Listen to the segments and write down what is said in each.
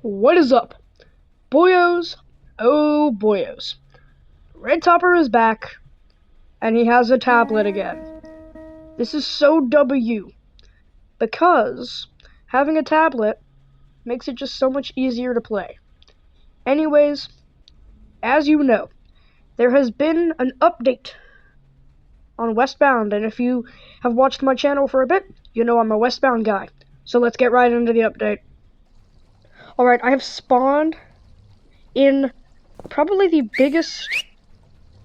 What is up? Boyos, oh boyos. Red Topper is back, and he has a tablet again. This is so W, because having a tablet makes it just so much easier to play. Anyways, as you know, there has been an update on Westbound, and if you have watched my channel for a bit, you know I'm a Westbound guy. So let's get right into the update. Alright, I have spawned in probably the biggest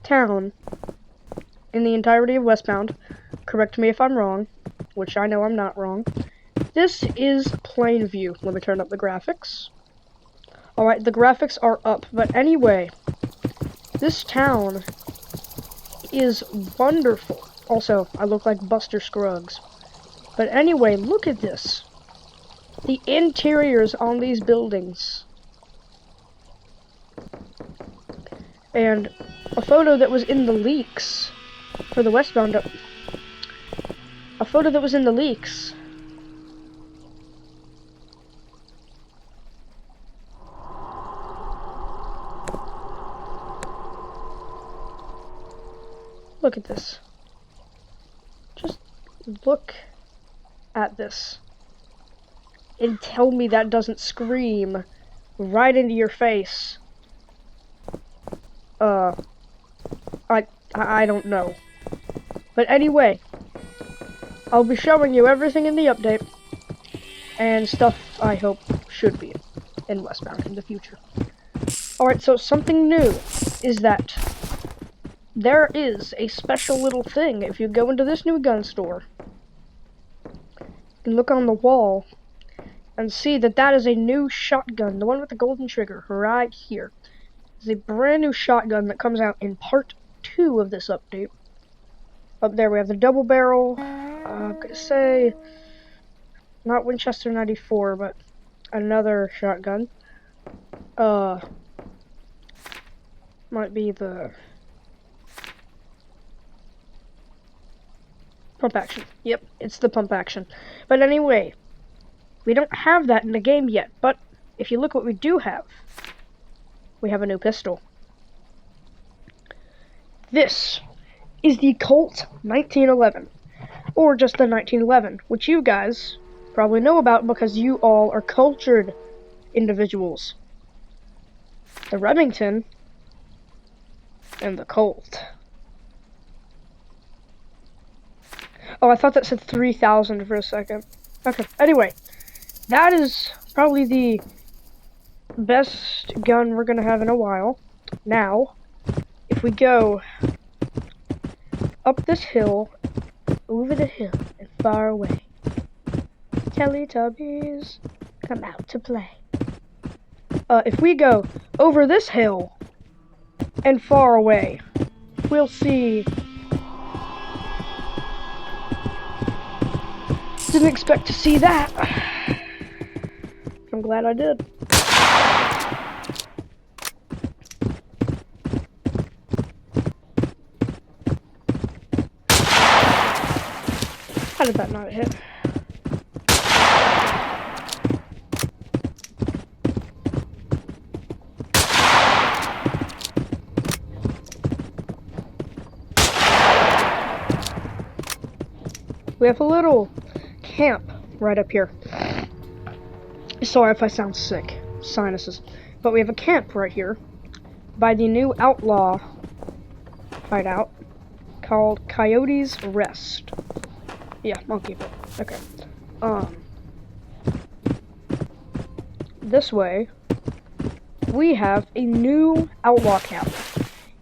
town in the entirety of Westbound. Correct me if I'm wrong, which I know I'm not wrong. This is Plainview. Let me turn up the graphics. Alright, the graphics are up, but anyway, this town is wonderful. Also, I look like Buster Scruggs. But anyway, look at this. The interiors on these buildings. And a photo that was in the leaks for the Westbound a photo that was in the leaks. Look at this. Just look at this. And tell me that doesn't scream right into your face. I don't know. But anyway, I'll be showing you everything in the update and stuff I hope should be in Westbound in the future. Alright, so something new is that there is a special little thing if you go into this new gun store. You can look on the wall and see that that is a new shotgun, the one with the golden trigger, right here. It's a brand new shotgun that comes out in part 2 of this update. Up there we have the double barrel. I'm gonna say not Winchester 94, but another shotgun. Might be the pump action. Yep, it's the pump action. But anyway, we don't have that in the game yet, but if you look what we do have, we have a new pistol. This is the Colt 1911, or just the 1911, which you guys probably know about because you all are cultured individuals. The Remington and the Colt. Oh, I thought that said 3,000 for a second. Okay, anyway, that is probably the best gun we're gonna have in a while. Now, if we go up this hill, over the hill, and far away, Teletubbies come out to play. If we go over this hill and far away, we'll see. Didn't expect to see that. I'm glad I did. How did that not hit? We have a little camp right up here. Sorry if I sound sick. Sinuses. But we have a camp right here by the new outlaw hideout called Coyote's Rest. Yeah, I'll keep it. Okay. This way, we have a new outlaw camp.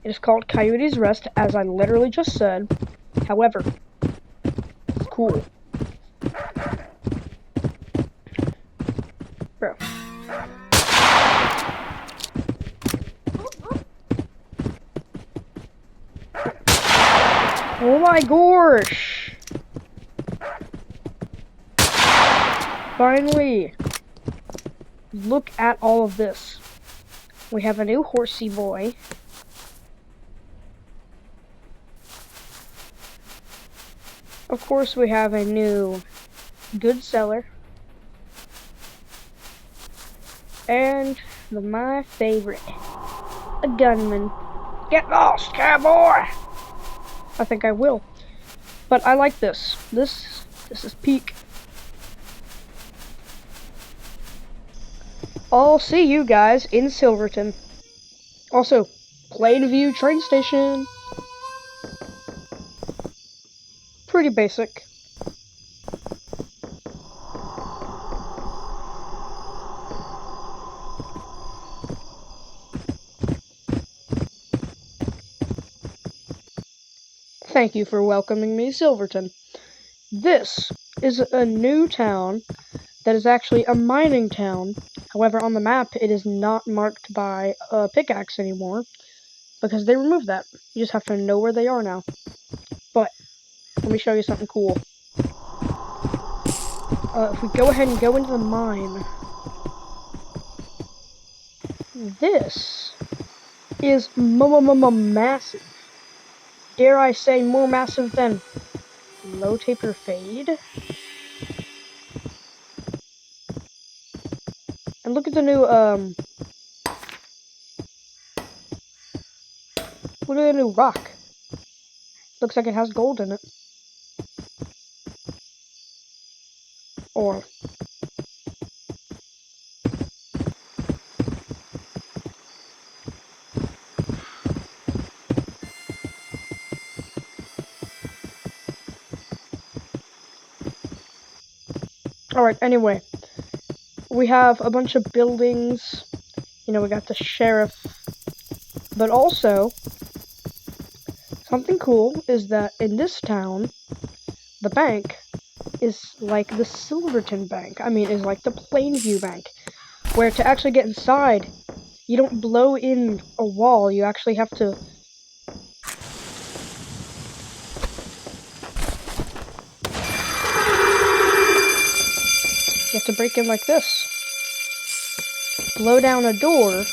It is called Coyote's Rest, as I literally just said. However, it's cool. Bro. Oh my gosh! Finally! Look at all of this. We have a new horsey boy. Of course, we have a new good seller. And my favorite, a gunman. Get lost, cowboy! I think I will. But I like this. This is peak. I'll see you guys in Silverton. Also, Plainview train station. Pretty basic. Thank you for welcoming me, Silverton. This is a new town that is actually a mining town. However, on the map, it is not marked by a pickaxe anymore because they removed that. You just have to know where they are now. But let me show you something cool. If we go ahead and go into the mine, this is massive. Dare I say more massive than low taper fade? And look at the new rock. Looks like it has gold in it. Or alright, anyway. We have a bunch of buildings. You know, we got the sheriff. But also, something cool is that in this town, the bank is like the Silverton Bank. I mean, is like the Plainview Bank. Where to actually get inside, you don't blow in a wall. You actually have to... You have to break in like this. Blow down a door,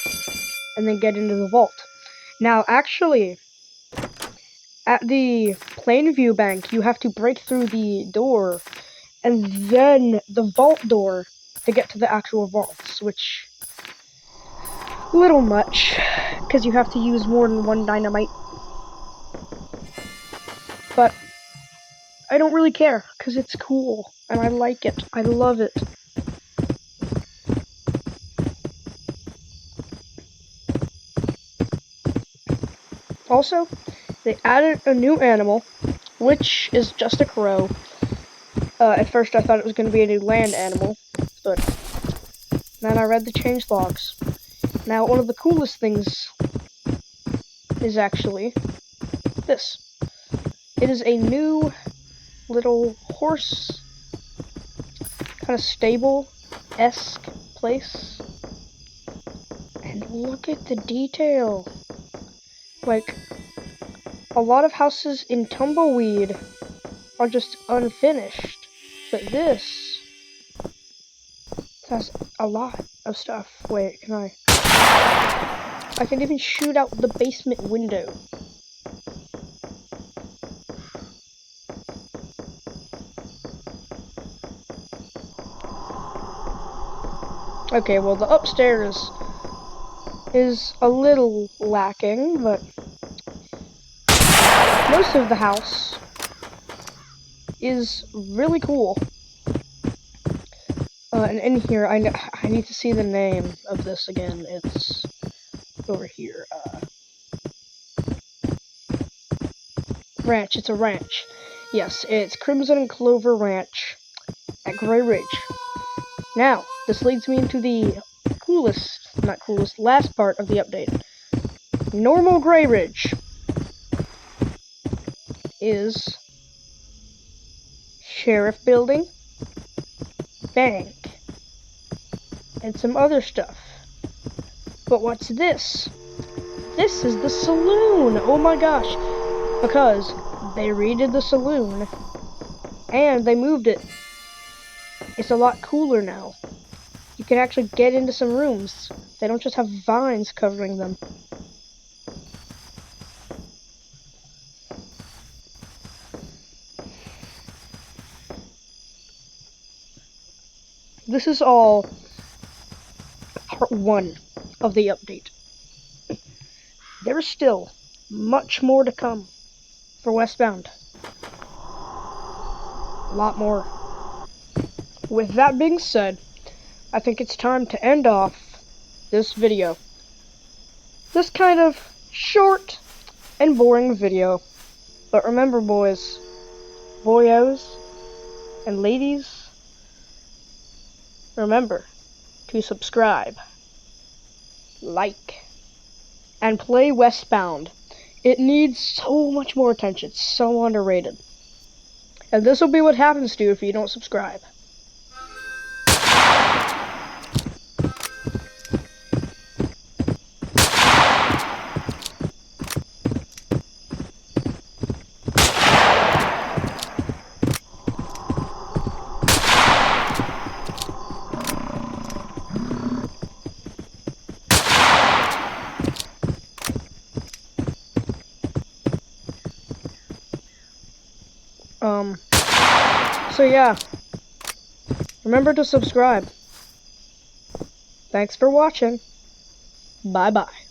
and then get into the vault. Now, actually, at the Plainview Bank, you have to break through the door, and then the vault door to get to the actual vaults, which... little much, because you have to use more than one dynamite. But I don't really care, because it's cool, and I like it. I love it. Also, they added a new animal, which is just a crow. At first I thought it was going to be a new land animal, but then I read the change logs. Now, one of the coolest things is actually this. It is a new little horse kind of stable-esque place. And look at the detail. Like, a lot of houses in Tumbleweed are just unfinished. But this has a lot of stuff. Wait, can I? I can even shoot out the basement window. Okay, well, the upstairs is a little lacking, but most of the house is really cool. And in here, I need to see the name of this again. It's over here. Ranch. It's a ranch. Yes, it's Crimson and Clover Ranch at Gray Ridge. Now, this leads me into the last part of the update. Normal Gray Ridge is Sheriff Building, Bank, and some other stuff. But what's this? This is the saloon! Oh my gosh! Because they redid the saloon, and they moved it. It's a lot cooler now. You can actually get into some rooms. They don't just have vines covering them. This is all part 1 of the update. There's still much more to come for Westbound. A lot more. With that being said, I think it's time to end off this video. This kind of short and boring video. But remember, boys, boyos, and ladies, remember to subscribe, like, and play Westbound. It needs so much more attention. It's so underrated. And this will be what happens to you if you don't subscribe. So yeah, remember to subscribe. Thanks for watching. Bye-bye.